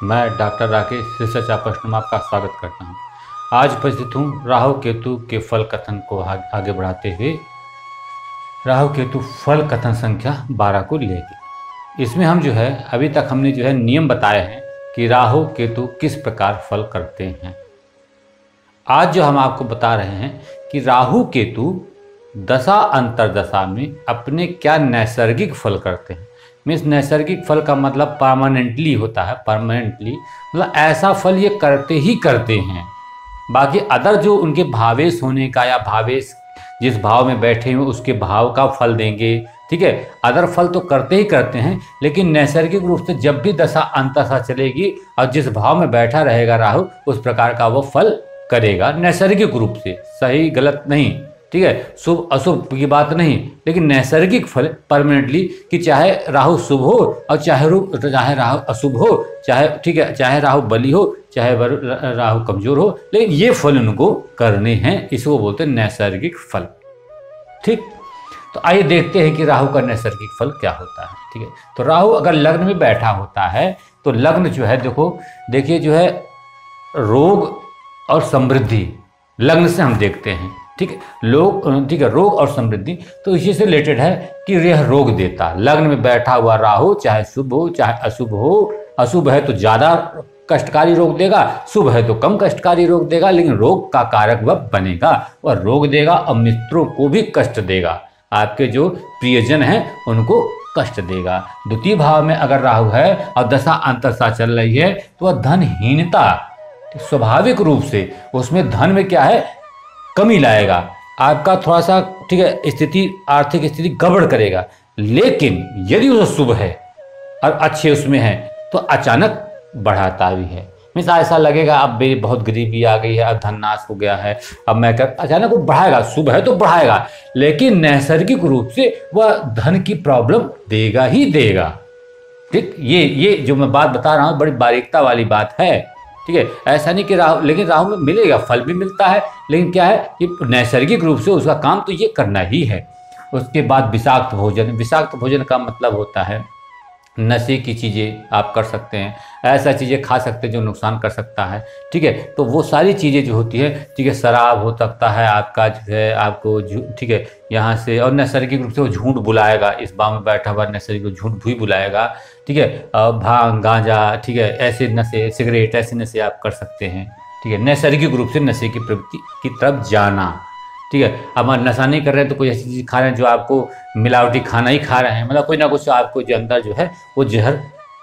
मैं doctor Rakesh research office में आपका स्वागत करता हूं। आज उपस्थित हूं राहु केतु के फल कथन को आगे बढ़ाते हुए राहु केतु फल कथन संख्या 12 को लेके। इसमें हम अभी तक हमने नियम बताए हैं कि राहु केतु किस प्रकार फल करते हैं। आज जो हम आपको बता रहे हैं कि राहु केतु दशा अंतरदशा में अपने क्या नैसर्गिक फल करते हैं। मीन्स नैसर्गिक फल का मतलब परमानेंटली होता है। परमानेंटली मतलब ऐसा फल ये करते ही करते हैं। बाकी अदर जो उनके भावेश होने का या भावेश जिस भाव में बैठे हुए उसके भाव का फल देंगे, ठीक है। अदर फल तो करते ही करते हैं, लेकिन नैसर्गिक रूप से जब भी दशा अंतदशा चलेगी और जिस भाव में बैठा रहेगा राहु, उस प्रकार का वो फल करेगा नैसर्गिक रूप से। सही गलत नहीं, ठीक है, शुभ अशुभ की बात नहीं, लेकिन नैसर्गिक फल परमानेंटली कि चाहे राहु शुभ हो और चाहे राहु अशुभ हो, चाहे ठीक है, चाहे राहु बली हो, चाहे राहु कमजोर हो, लेकिन ये फल उनको करने हैं। इसको बोलते हैं नैसर्गिक फल। ठीक, तो आइए देखते हैं कि राहु का नैसर्गिक फल क्या होता है। ठीक है, तो राहु अगर लग्न में बैठा होता है तो लग्न देखिए रोग और समृद्धि लग्न से हम देखते हैं। ठीक है, रोग और समृद्धि तो इसी से रिलेटेड है कि यह रोग देता। लग्न में बैठा हुआ राहु चाहे शुभ हो चाहे अशुभ हो, अशुभ है तो ज़्यादा कष्टकारी रोग देगा, शुभ है तो कम कष्टकारी रोग देगा, लेकिन रोग का कारक वह बनेगा। वह रोग देगा और मित्रों को भी कष्ट देगा। आपके जो प्रियजन हैं उनको कष्ट देगा। द्वितीय भाव में अगर राहु है और दशा अंतदशा चल रही है तो वह धनहीनता, स्वाभाविक रूप से उसमें धन में क्या है कमी लाएगा। आपका थोड़ा सा ठीक है स्थिति, आर्थिक स्थिति गड़बड़ करेगा। लेकिन यदि वो शुभ है और अच्छे उसमें है तो अचानक बढ़ाता भी है। मीन्स ऐसा लगेगा अब मेरी बहुत गरीबी आ गई है, अब धन नाश हो गया है, अब मैं कर अचानक वो बढ़ाएगा। शुभ है तो बढ़ाएगा, लेकिन नैसर्गिक रूप से वह धन की प्रॉब्लम देगा ही देगा। ठीक, ये जो मैं बात बता रहा हूँ बड़ी बारीकता वाली बात है। ठीक है, ऐसा नहीं कि राहु, लेकिन राहु में मिलेगा, फल भी मिलता है, लेकिन क्या है कि नैसर्गिक रूप से उसका काम तो ये करना ही है। उसके बाद विषाक्त भोजन। विषाक्त भोजन का मतलब होता है नशे की चीज़ें आप कर सकते हैं, ऐसा चीज़ें खा सकते हैं जो नुकसान कर सकता है। ठीक है, तो वो सारी चीज़ें जो होती है, ठीक है, शराब हो सकता है आपका आपको ठीक है यहाँ से, और नैसर्गिक रूप से वो झूठ बुलाएगा। इस भाव में बैठा हुआ नैसर्गिक झूठ भी बुलाएगा। ठीक है, भांग गांजा, ठीक है, ऐसे नशे, सिगरेट, ऐसे नशे आप कर सकते हैं। ठीक है, नैसर्गिक रूप से नशे की प्रवृत्ति की तरफ जाना। ठीक है, अब नशा नहीं कर रहे हैं तो कोई ऐसी चीज़ खा रहे हैं जो आपको मिलावटी खाना ही खा रहे हैं, मतलब कोई ना कुछ आपको जो अंदर वो जहर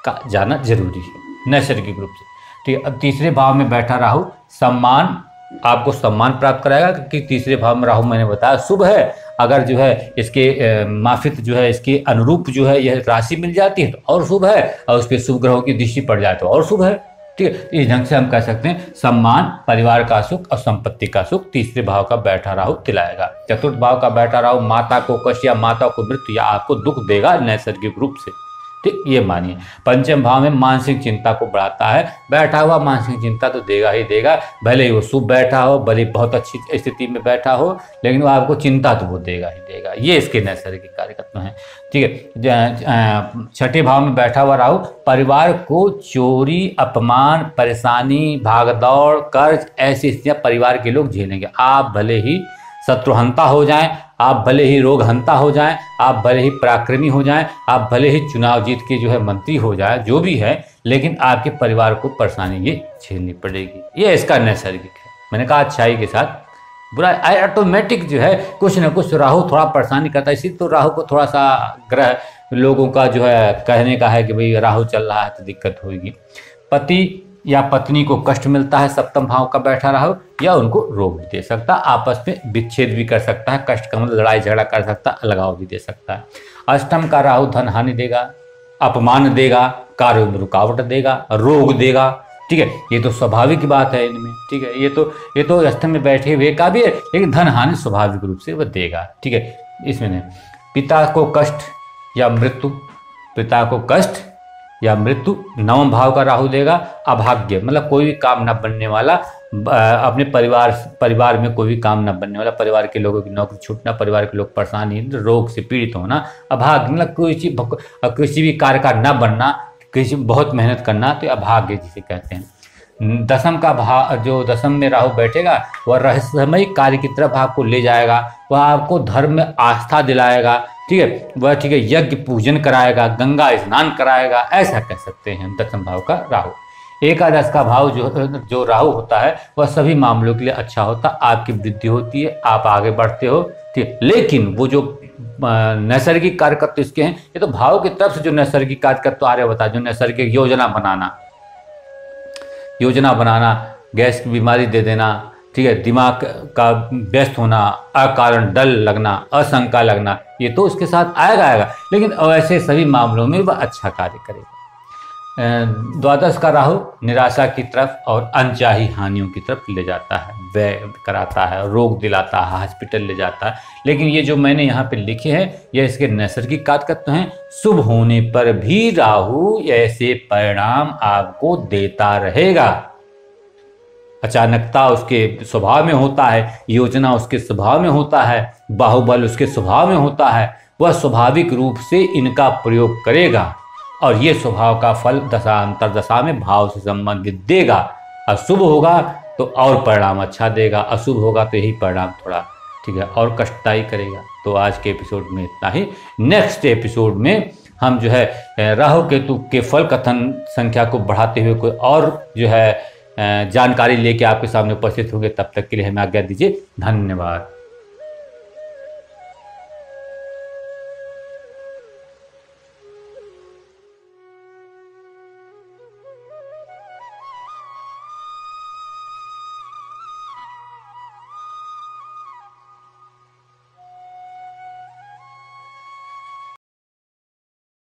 का जाना जरूरी है नैसर्गिक रूप से। ठीक है, अब तीसरे भाव में बैठा राहु सम्मान, आपको सम्मान प्राप्त कराएगा, क्योंकि तीसरे भाव में राहु मैंने बताया शुभ है। अगर इसके माफिक इसके अनुरूप यह राशि मिल जाती है तो और शुभ है, और उस पर शुभ ग्रहों की दृष्टि पड़ जाए तो और शुभ है। ठीक है, इस ढंग से हम कह सकते हैं सम्मान, परिवार का सुख और संपत्ति का सुख तीसरे भाव का बैठा राहु दिलाएगा। चतुर्थ भाव का बैठा राहु माता को कष्ट या माता को मृत्यु या आपको दुख देगा नैसर्गिक रूप से। ठीक, ये मानिए। पंचम भाव में मानसिक चिंता को बढ़ाता है। बैठा हुआ मानसिक चिंता तो देगा ही देगा, भले ही वो शुभ बैठा हो, भले ही बहुत अच्छी स्थिति में बैठा हो, लेकिन वो आपको चिंता तो वो देगा ही देगा। ये इसके नैसर्गिक कार्यकत्व हैं। ठीक है, छठे भाव में बैठा हुआ राहु परिवार को चोरी, अपमान, परेशानी, भागदौड़, कर्ज, ऐसी स्थितियां परिवार के लोग झेलेंगे। आप भले ही शत्रुहंता हो जाएं, आप भले ही रोगहंता हो जाएं, आप भले ही पराक्रमी हो जाएं, आप भले ही चुनाव जीत के मंत्री हो जाए, जो भी है, लेकिन आपके परिवार को परेशानी ये झेलनी पड़ेगी। ये इसका नैसर्गिक है। मैंने कहा अच्छाई के साथ बुरा ऑटोमेटिक कुछ न कुछ राहु थोड़ा परेशानी करता है। इसी तो राहु को थोड़ा सा ग्रह लोगों का कहने का है कि भाई राहु चल रहा है तो दिक्कत होगी। पति या पत्नी को कष्ट मिलता है सप्तम भाव का बैठा राहु, या उनको रोग भी दे सकता है, आपस में विच्छेद भी कर सकता है, कष्ट का मतलब लड़ाई झगड़ा कर सकता है, अलगाव भी दे सकता है। अष्टम का राहु धन हानि देगा, अपमान देगा, कार्यों में रुकावट देगा, रोग देगा। ठीक है, ये तो स्वाभाविक बात है इनमें। ठीक है, ये तो अष्टम में बैठे हुए का भी है, लेकिन धन हानि स्वाभाविक रूप से वह देगा। ठीक है, इसमें नहीं। पिता को कष्ट या मृत्यु, पिता को कष्ट या मृत्यु नवम भाव का राहु देगा। अभाग्य मतलब कोई भी काम न बनने वाला, अपने परिवार में कोई भी काम न बनने वाला, परिवार के लोगों की नौकरी छूटना, परिवार के लोग परेशानी, रोग से पीड़ित होना। अभाग्य मतलब किसी भी कार्य का न बनना, किसी बहुत मेहनत करना, तो अभाग्य जिसे कहते हैं। दसम का भाव, जो दसम में राहु बैठेगा वह रहस्यमय कार्य की तरफ आपको ले जाएगा, वह आपको धर्म में आस्था दिलाएगा, ठीक है, वह ठीक है यज्ञ पूजन कराएगा, गंगा स्नान कराएगा, ऐसा कह सकते हैं दसम भाव का राहु। एकादश का भाव जो राहु होता है वह सभी मामलों के लिए अच्छा होता है, आपकी वृद्धि होती है, आप आगे बढ़ते हो, ठीक। लेकिन वो जो नैसर्गिक कार्यकर्ता इसके हैं, ये तो भाव की तरफ से जो नैसर्गिक कार्यकर्ता आ रहे होता है, जो नैसर्गिक योजना बनाना, गैस की बीमारी दे देना, ठीक है, दिमाग का व्यस्त होना, अकारण डल लगना, अशंका लगना, ये तो उसके साथ आएगा, लेकिन ऐसे सभी मामलों में वह अच्छा कार्य करेगा। द्वादश का राहु निराशा की तरफ और अनचाही हानियों की तरफ ले जाता है, व्यय कराता है, रोग दिलाता है, हॉस्पिटल ले जाता है। लेकिन ये जो मैंने यहाँ पे लिखे हैं ये इसके नैसर्गिक कार्यकर्ता हैं। शुभ होने पर भी राहु ऐसे परिणाम आपको देता रहेगा। अचानकता उसके स्वभाव में होता है, योजना उसके स्वभाव में होता है, बाहुबल उसके स्वभाव में होता है, वह स्वाभाविक रूप से इनका प्रयोग करेगा और ये स्वभाव का फल दशा अंतरदशा में भाव से संबंधित देगा। अशुभ होगा तो और परिणाम अच्छा देगा, अशुभ होगा तो यही परिणाम थोड़ा ठीक है और कष्टदायी करेगा। तो आज के एपिसोड में इतना ही। नेक्स्ट एपिसोड में हम जो है राहु केतु के फल कथन संख्या को बढ़ाते हुए कोई और जो है जानकारी लेके आपके सामने उपस्थित होंगे। तब तक के लिए हमें आज्ञा दीजिए। धन्यवाद।